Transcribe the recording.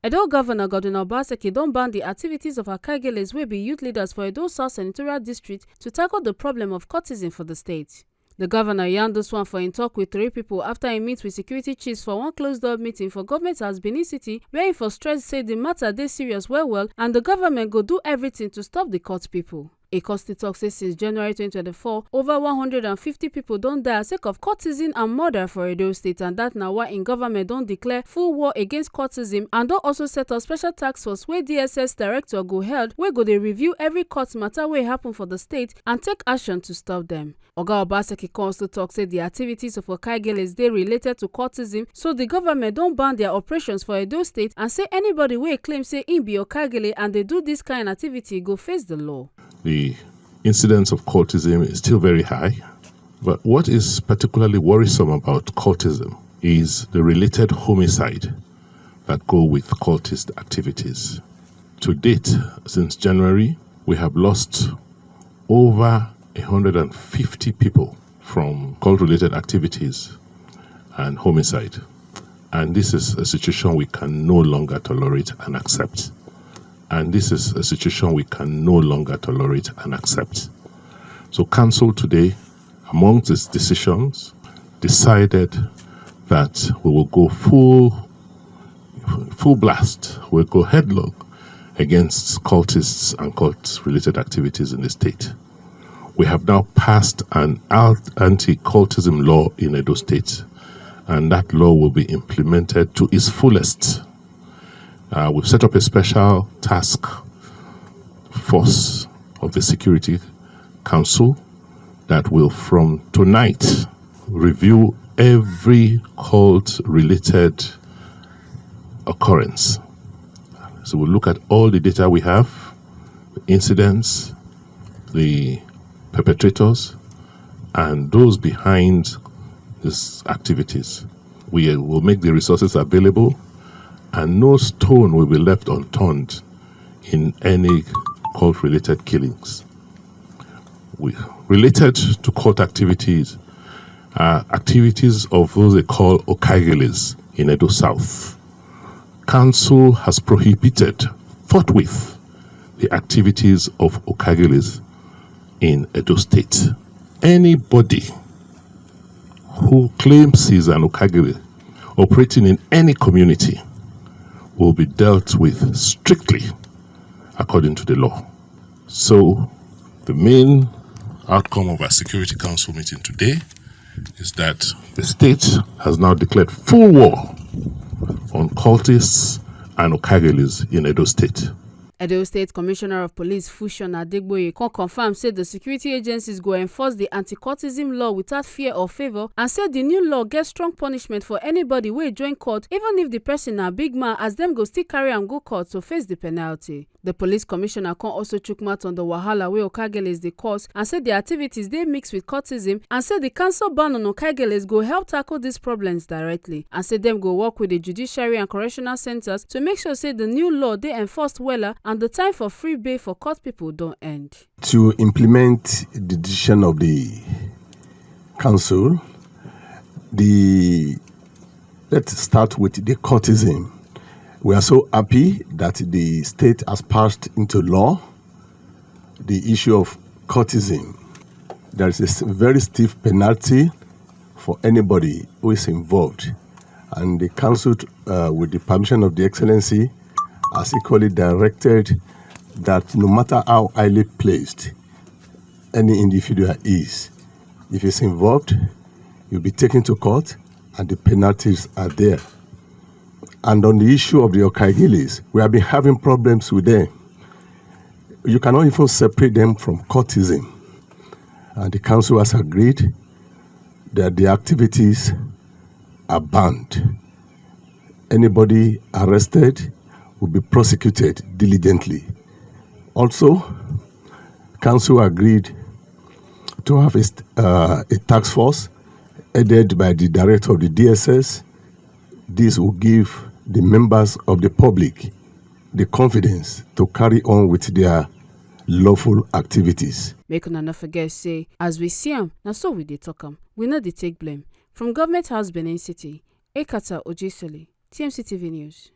Edo Governor Obaseki don ban the activities of Okaegheles wey be youth leaders for Edo South Senatorial District to tackle the problem of cultism for the state. The governor yarned this one for im talk with 3 people after he meet with security chiefs for one closed-door meeting for Government House Benin City, where he for stress say the matter dey serious well and the government go do everything to stop the cult people. A cultist talk say since January 2024, over 150 people don die sake of cultism and murder for Edo State, and that na why im government don declare full war against cultism and don also set up special task force wey DSS director go held wey go dey review every cult matter wey happen for the state and take action to stop them. Oga Obaseki also talk say the activities of Okaegheles dey related to cultism, so the government don ban their operations for Edo State and say anybody wey claim say im be Okaeghele and dey do this kind activity go face the law. The incidence of cultism is still very high, but what is particularly worrisome about cultism is the related homicide that go with cultist activities. To date, since January, we have lost over 150 people from cult-related activities and homicide. And this is a situation we can no longer tolerate and accept. So Council today, amongst its decisions, decided that we will go full blast, we'll go headlong against cultists and cult-related activities in the state. We have now passed an anti-cultism law in Edo State, and that law will be implemented to its fullest. We've set up a special task force of the Security Council that will from tonight review every cult-related occurrence. So we'll look at all the data we have, the incidents, the perpetrators, and those behind these activities. We will make the resources available, and no stone will be left unturned in any cult-related killings. Related to cult activities are activities of those they call Okaegheles in Edo South. Council has prohibited forthwith the activities of Okaegheles in Edo State. Anybody who claims he's an Okaeghele operating in any community will be dealt with strictly according to the law. So the main outcome of our Security Council meeting today is that the state has now declared full war on cultists and Okaegheles in Edo State. Edo State Commissioner of Police Fusion Adegboye confirm say the security agencies go enforce the anti-cultism law without fear or favor, and say the new law gets strong punishment for anybody wey join court, even if the person na big man, as them go still carry am go court to face the penalty. The police commissioner also chook mouth on the wahala wey Okaegheles dey cause and say the activities dey mixed with cultism, and say the council ban on Okaegheles go help tackle these problems directly, and say them go work with the judiciary and correctional centers to make sure say the new law dey enforced wella and the time for free bail for cult people don't end. To implement the decision of the council, let's start with the cultism. We are so happy that the state has passed into law the issue of cultism. There is a very stiff penalty for anybody who is involved, and the council, with the permission of the Excellency, has equally directed that no matter how highly placed any individual is, if he's involved, he'll be taken to court and the penalties are there. And on the issue of the Okaegheles, we have been having problems with them. You cannot even separate them from cultism. And the council has agreed that the activities are banned. Anybody arrested will be prosecuted diligently. Also, council agreed to have a task force headed by the director of the DSS. This will give the members of the public the confidence to carry on with their lawful activities. Make una no forget say, as we see am, na so we dey talk am. We no dey take blame. From Government House Benin City, Ekata Ojesele, TMC TV News.